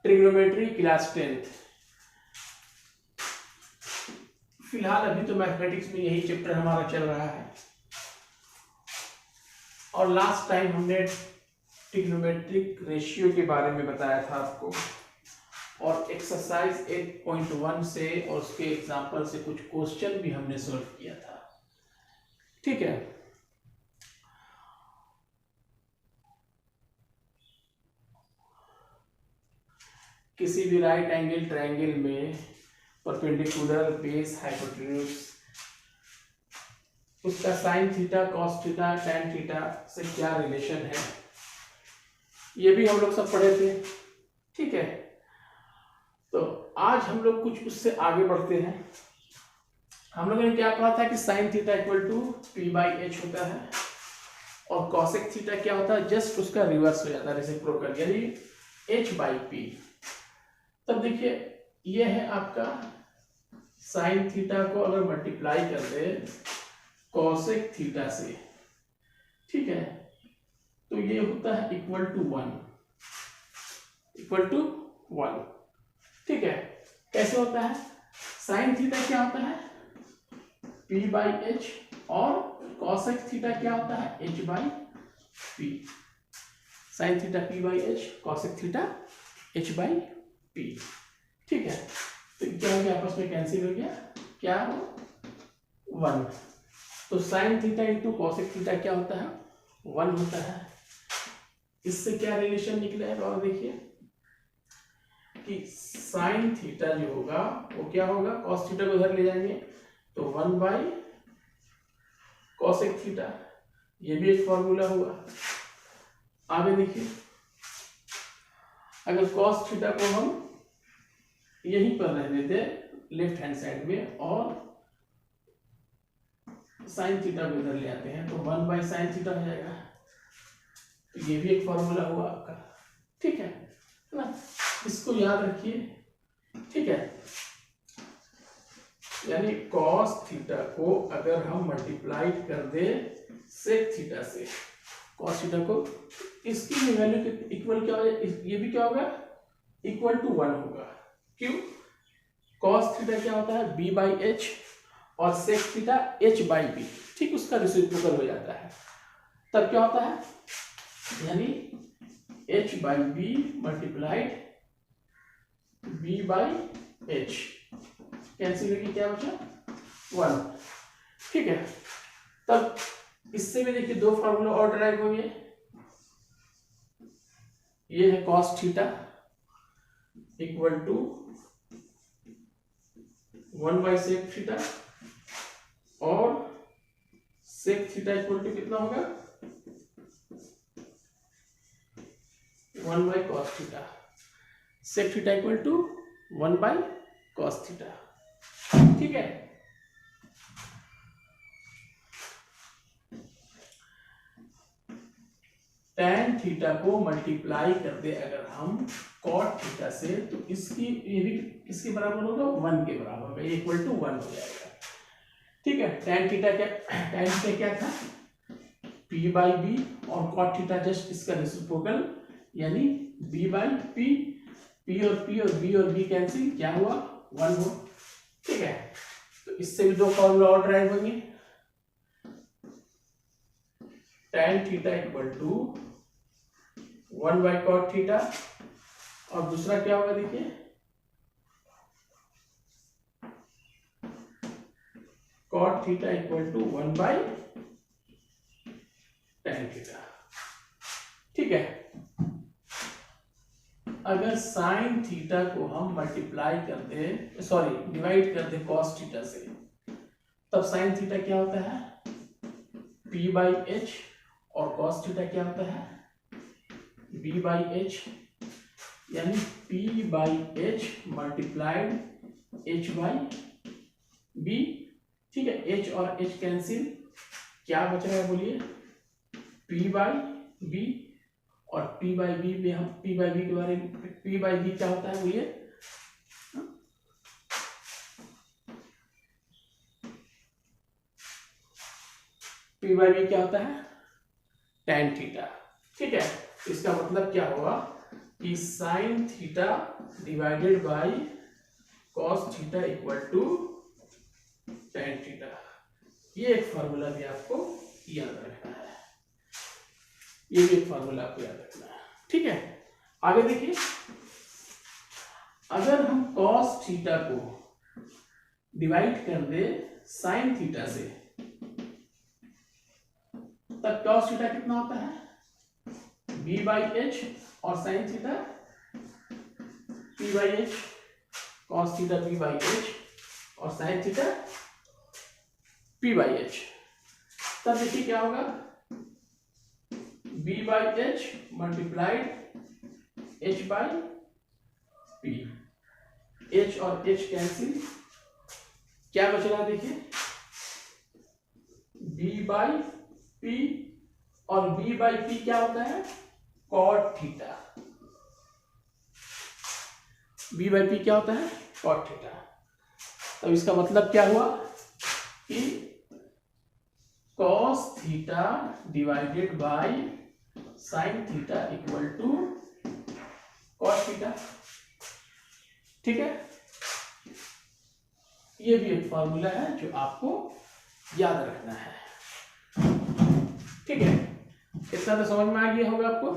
Trigonometry class 10th। फिलहाल अभी तो मैथमेटिक्स में यही चैप्टर हमारा चल रहा है और लास्ट टाइम हमने ट्रिग्नोमेट्रिक रेशियो के बारे में बताया था आपको और एक्सरसाइज 8.1 से और उसके एग्जाम्पल से कुछ क्वेश्चन भी हमने सॉल्व किया था। ठीक है, किसी भी राइट एंगल ट्रायंगल में परपेंडिकुलर बेस हाइपोटेन्यूज उसका sine theta cos theta tan theta से क्या रिलेशन है, ये भी हम लोग सब पढ़े थे। ठीक है, तो आज हम लोग कुछ उससे आगे बढ़ते हैं। हम लोगों ने क्या पढ़ा था कि sine theta equal to P by H होता है और कॉसेक थीटा क्या होता है, जस्ट उसका रिवर्स हो जाता है, रेसिप्रोकल, यानी एच बाई पी। तब देखिए ये है आपका साइन थीटा को अगर मल्टीप्लाई कर दे कॉसेक थीटा से, ठीक है, तो ये होता है इक्वल टू 1। ठीक है, कैसे होता है, साइन थीटा क्या होता है p बाई एच और कॉसेक थीटा क्या होता है h by P. Sign theta p by H, cosec theta h by P. ठीक है, तो क्या हो गया, आपस में कैंसिल हो गया, क्या 1। तो sine theta into cosec theta क्या होता है 1 होता है। इससे क्या रिलेशन निकला है बाबा, देखिए कि साइन थीटा जो होगा वो क्या होगा, कॉस थीटा को इधर ले जाएंगे तो 1 बाई कॉसेक थीटा, ये भी एक फॉर्मूला हुआ। आगे देखिए, अगर कॉस थीटा को हम यहीं पर रहने देते लेफ्ट हैंड साइड में और साइन थीटा को इधर ले आते हैं तो 1 बाई साइन थीटा हो जाएगा, तो ये भी एक फॉर्मूला हुआ आपका। ठीक है ना, इसको याद रखिए। ठीक है, यानी कॉस थीटा को अगर हम मल्टीप्लाई कर दे सेक थीटा से, कॉस थीटा को, इसकी वैल्यू के इक्वल क्या होगा, ये भी क्या होगा इक्वल टू 1 होगा। क्यों, कॉस थीटा क्या होता है b बाई एच और sec theta h by B, ठीक, उसका रेसिप्रोकल हो जाता है। तब क्या होता है, यानी h by B multiplied b by H, cancel होगी, क्या बचा 1। ठीक है, तब इससे भी देखिए दो फार्मूला और ड्राइव होंगे। ये है cos theta equal to 1 by sec theta और सेक थीटा इक्वल टू कितना होगा 1 by cos theta. Sec theta equal to 1 by cos theta. ठीक है, टैन थीटा को मल्टीप्लाई कर दे अगर हम कॉट थीटा से, तो इसकी ये भी किसके बराबर होगा 1 के बराबर होगा, ये इक्वल टू 1 हो जाएगा। ठीक है, टैन थीटा क्या था p बाई बी और कॉट थीटा जस्ट इसका रेसिप्रोकल, यानी b बाई पी, p और b कैंसिल, क्या हुआ 1 हो। ठीक है, तो इससे भी दो फॉर्मूला और ड्राइव होंगे। Tan theta equal to 1 by cot theta और दूसरा क्या होगा देखिए cot theta equal to 1 by tan theta. ठीक है, अगर साइन थीटा को हम मल्टीप्लाई कर दे, सॉरी डिवाइड कर दे कॉस थीटा से, तब साइन थीटा क्या होता है p बाई एच और कॉस थीटा क्या होता है b बाई एच, यानी p by H multiplied h by b। ठीक है, h और h कैंसिल, क्या बच रहा है बोलिए p बाई b, और p बाई b में हम p बाई b के बारे में, p बाई b क्या होता है बोलिए p बाई b क्या होता है टैन थीटा। ठीक है, इसका मतलब क्या होगा कि sine theta divided by cos theta equal to tan theta. ये एक फॉर्मूला भी आपको याद रखना है, ये भी एक फॉर्मूला आपको याद रखना है। ठीक है, आगे देखिए, अगर हम कॉस थीटा को डिवाइड कर दे साइन थीटा से, तब कॉस थीटा कितना होता है, b बाई एच, और sine theta p by H, cos theta p by H और sine theta p by H. तब देखिए क्या होगा, b by H multiplied h by p, h और h कैंसिल, क्या बच रहा है देखिए, b बाई p, और b बाई p क्या होता है, cot theta. b by p क्या होता है, कॉट थीटा। तो इसका मतलब क्या हुआ कि cos theta divided by sine theta equal to cot theta. ठीक है, ये भी एक फॉर्मूला है जो आपको याद रखना है। ठीक है, इतना तो समझ में आ गया होगा आपको।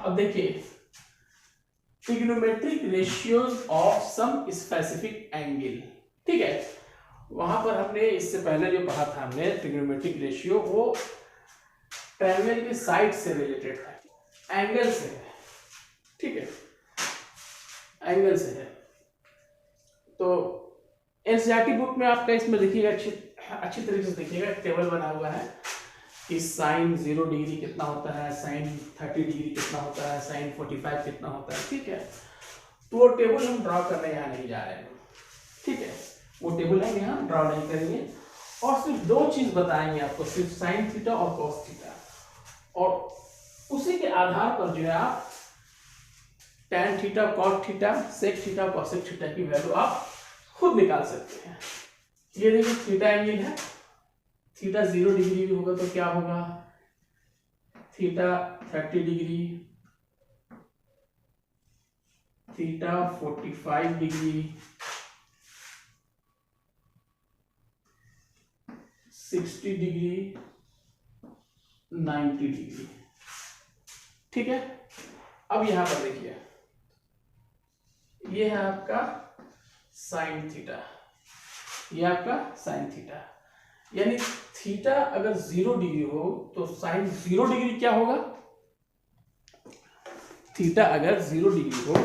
अब देखिए, trigonometric ratios of some specific angle. ठीक है, वहां पर हमने इससे पहले जो पढ़ा था हमने ट्रिग्नोमेट्रिक रेशियो, वो ट्रायंगल के साइड से रिलेटेड है, एंगल से है। ठीक है, एंगल से है। तो एनसीईआरटी बुक में आपका इसमें देखिएगा, अच्छी तरीके से देखिएगा, टेबल बना हुआ है कि साइन 0 डिग्री कितना होता है, साइन 30 डिग्री कितना होता है, साइन 45 कितना होता है। ठीक है, तो वो टेबल हम ड्रॉ करने यहाँ नहीं जा रहे हैं। ठीक है, वो टेबल हम यहाँ ड्रॉ नहीं करेंगे, और सिर्फ दो चीज बताएंगे आपको, सिर्फ साइन थीटा और कॉस थीटा, और उसी के आधार पर जो है आप tan theta, cot theta, sec theta, cosec theta की वैल्यू आप खुद निकाल सकते हैं। ये देखिए थीटा एंगल है, थीटा 0 डिग्री भी होगा तो क्या होगा, theta 30 degree, theta 45 degree, 60 degree, 90 degree. ठीक है, अब यहां पर देखिए, ये है आपका साइन थीटा, ये आपका साइन थीटा, यानी थीटा अगर 0 डिग्री हो तो साइन 0 डिग्री क्या होगा, थीटा अगर 0 डिग्री हो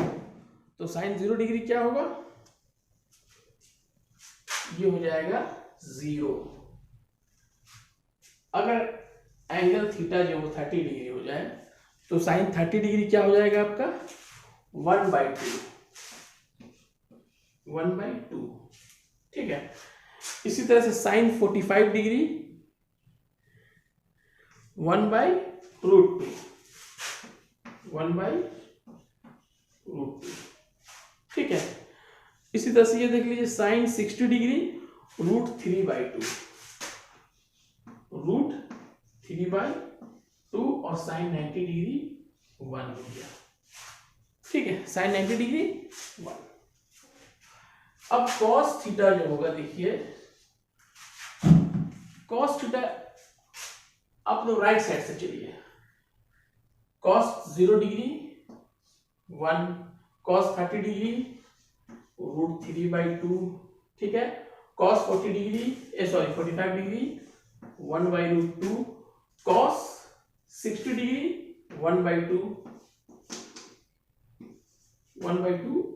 तो साइन 0 डिग्री क्या होगा, ये हो जाएगा 0। अगर एंगल थीटा जो 30 डिग्री हो जाए तो साइन 30 डिग्री क्या हो जाएगा आपका, 1/2, 1/2। ठीक है, इसी तरह से साइन 45 डिग्री 1/√2, 1/√2। ठीक है, इसी तरह से ये देख लीजिए, साइन 60 डिग्री √3/2, √3/2, और साइन 90 डिग्री 1 हो गया। ठीक है, साइन 90 डिग्री 1। अब कॉस थीटा जो होगा, देखिए कॉस थीटा, आप लोग राइट साइड से चलिए, कॉस 0 डिग्री 1, कॉस 30 डिग्री √3/2। ठीक है, cos 40 degree, sorry 45 degree 1/√2, cos 60 degree 1/2,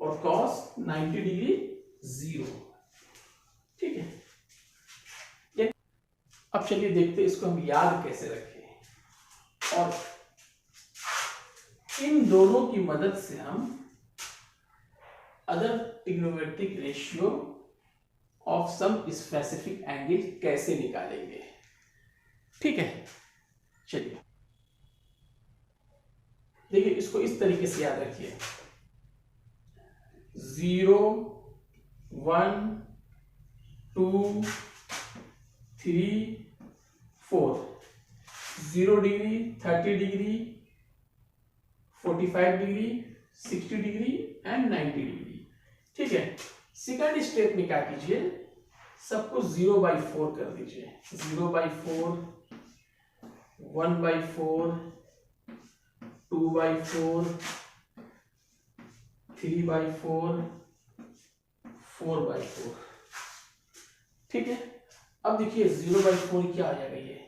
और कॉस 90 डिग्री 0। ठीक है, अब चलिए देखते हैं इसको हम याद कैसे रखें, और इन दोनों की मदद से हम other trigonometric ratio of some specific angle कैसे निकालेंगे। ठीक है, चलिए देखिए, इसको इस तरीके से याद रखिए, 0, 1, 2, 3, 4, 0 degree, 30 degree, 45 degree, 60 degree and 90 degree. ठीक है, सेकंड स्टेप में क्या कीजिए, सबको 0/4 कर दीजिए। 0/4, 1/4, 2/4, 3/4, 4/4। ठीक है, अब देखिए 0/4 क्या आ जाएगा, ये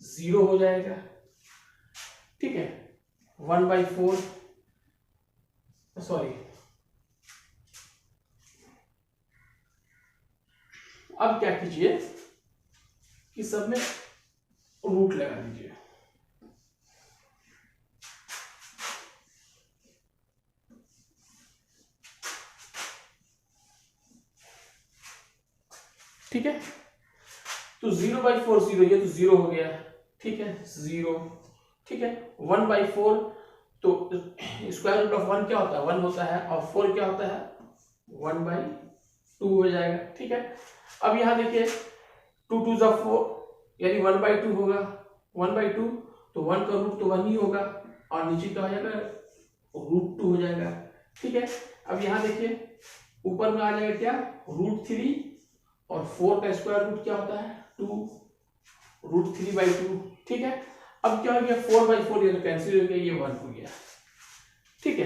0 हो जाएगा। ठीक है, 1/4, सॉरी, अब क्या कीजिए कि सब में रूट लगा दीजिए। ठीक है, तो 0/4 0, ये तो 0 हो गया। ठीक है, 0। ठीक है, 1/4, तो स्क्वायर रूट ऑफ 1 क्या होता है, 1 होता है, और 4 क्या होता है, 1/2 हो जाएगा। ठीक है, अब यहाँ देखिए 2 2 जा 4, यानी 1/2 होगा। 1/2, तो 1 का रूट तो 1 ही होगा, और नीचे क्या हो जाएगा, √2 हो जाएगा। ठीक है, अब यहाँ देखिए ऊपर में आ जाएगा क्या, √3, और 4 का स्क्वायर रूट क्या होता है, 2, √3/2। ठीक है, अब क्या हो गया, 4/4 ये तो कैंसिल हो गया, ये 1 हो गया। ठीक है,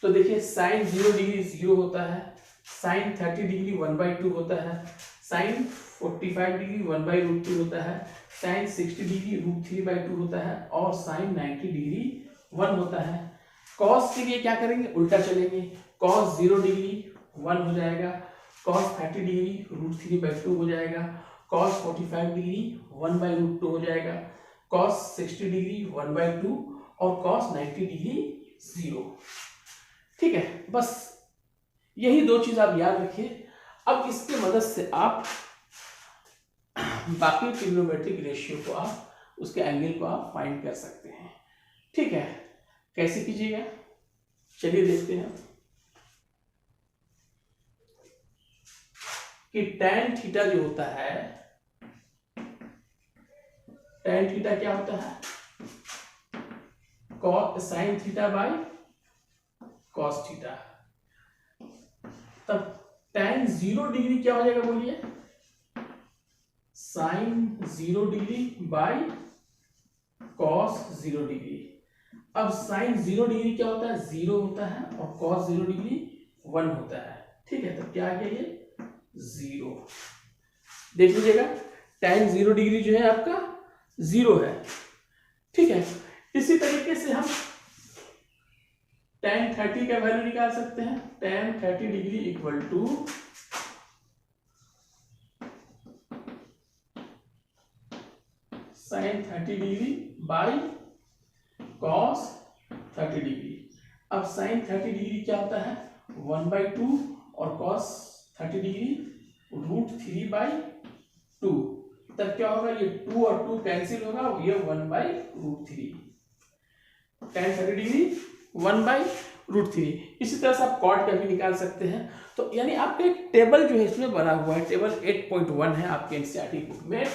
तो देखिए साइन 0 डिग्री 0 होता है, साइन 30 डिग्री 1/2 होता है, साइन 45 डिग्री 1/√2 होता है, साइन 60 डिग्री √3/2 होता है, और साइन 90 डिग्री 1 होता है। कॉस के लिए क्या करेंगे, उल्टा चलेंगे। कॉस 0 डिग्री 1 हो जाएगा, कॉस 30 डिग्री √3/2 हो जाएगा, कॉस 45 डिग्री 1/√2 हो जाएगा, कॉस 60 डिग्री 1/2, और कॉस 90 डिग्री 0। ठीक है, बस यही दो चीज आप याद रखिए। अब इसके मदद से आप बाकी ट्रिग्नोमेट्रिक रेशियो को, आप उसके एंगल को आप फाइंड कर सकते हैं। ठीक है, कैसे कीजिएगा, चलिए देखते हैं कि tan थीटा जो होता है, tan थीटा क्या होता है, sin theta by cos theta. तब tan 0 डिग्री क्या हो जाएगा, बोलिए, sin 0 degree by cos 0 degree. अब sin 0 डिग्री क्या होता है, 0 होता है, और cos 0 डिग्री 1 होता है। ठीक है, तो क्या आ गया, ये 0। देख लीजिएगा, tan 0 डिग्री जो है आपका 0 है। ठीक है, इसी तरीके से हम tan 30 का वैल्यू निकाल सकते हैं। tan 30 degree equal to sin 30 degree by cos 30 degree. अब sin 30 डिग्री क्या होता है, 1/2, और cos 30 डिग्री √3/2। तब क्या होगा, ये 2 और 2 कैंसिल होगा, ये 1/√3। tan 30 degree 1/√3। इसी तरह से आप कॉट का भी निकाल सकते हैं। तो यानी आपका एक टेबल जो है इसमें बना हुआ है, टेबल 8.1 है आपके एनसीईआरटी बुक में।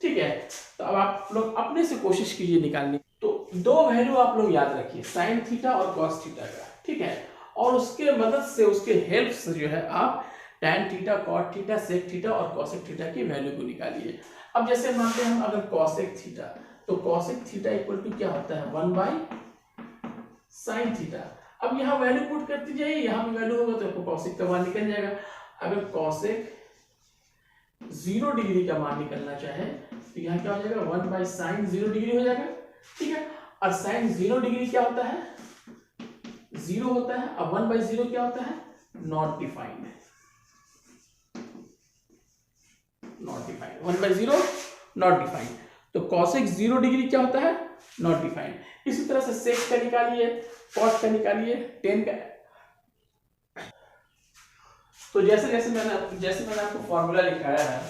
ठीक है, तो अब आप लोग अपने से कोशिश कीजिए निकालने। तो दो वैल्यू आप लोग याद रखिए, साइन थीटा और कॉस थीटा का। ठीक है, और उसके मदद से, उसके हेल्प से जो है आप tan theta, cot theta, sec theta और कॉसेक थीटा की वैल्यू को निकालिए। अब जैसे मानते हैं हम अगर कॉसेक थीटा, तो कॉसेक थीटा इक्वल टू क्या होता है, 1/sin थीटा। अब यहाँ वैल्यू पुट करती जाइए, यहाँ भी वैल्यू होगा तो आपको कॉसेक का मान निकल जाएगा। अगर कॉसेक 0 डिग्री का मान निकलना चाहे तो यहाँ क्या हो जाएगा, 1/sin 0 डिग्री हो जाएगा। ठीक है, और sin 0 डिग्री क्या होता है, 0 होता है। अब 1/0 क्या होता है, नॉट डिफाइंड। 1/0 not defined. तो cosec 0 डिग्री क्या होता है, नॉट डिफाइंड। इसी तरह से sec का निकालिए, cos का निकालिए, tan का। तो जैसे मैंने आपको फॉर्मूला लिखाया है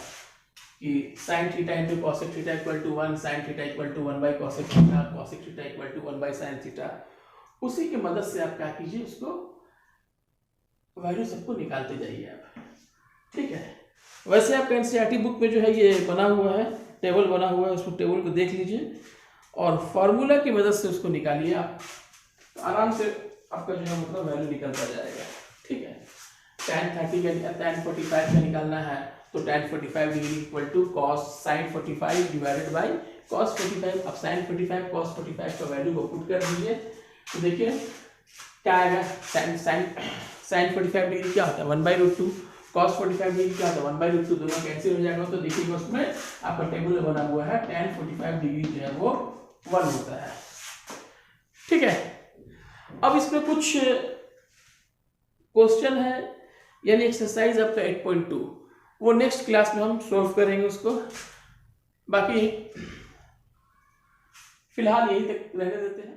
कि sin theta into cosec theta equal to 1, sin theta equal to 1/cosec theta, cosec theta equal to 1/sin theta, उसी की मदद से आप क्या कीजिए, उसको वैल्यू सबको निकालते जाइए आप। ठीक है, वैसे आप एनसीईआरटी बुक में जो है ये बना हुआ है, टेबल बना हुआ है, उसको टेबल को देख लीजिए। और फॉर्मूला की मदद से उसको निकालिए आप, तो आराम से आपका जो है मतलब वैल्यू निकलता जाएगा। ठीक है, tan 30 का tan 45 का निकालना है तो tan 45 degree equal to cos sin 45 divided by cos 45। अब sin 45 cos 45 का वैल्यू को पुट कर दीजिए तो देखिए क्या आएगा, sin 45 डिग्री क्या होता है 1/√2, cos 45 डिग्री क्या होता है 1/√2, दोनों कैंसिल हो जाएगा। तो देखिए उसमें आपका टेबल बना हुआ है tan 45 डिग्री जो है वो 1 होता है। ठीक है, अब इसमें कुछ क्वेश्चन है यानी एक्सरसाइज आपका 8.2, वो नेक्स्ट क्लास में हम सॉल्व करेंगे उसको। बाकी फिलहाल यही तक रहने देते हैं।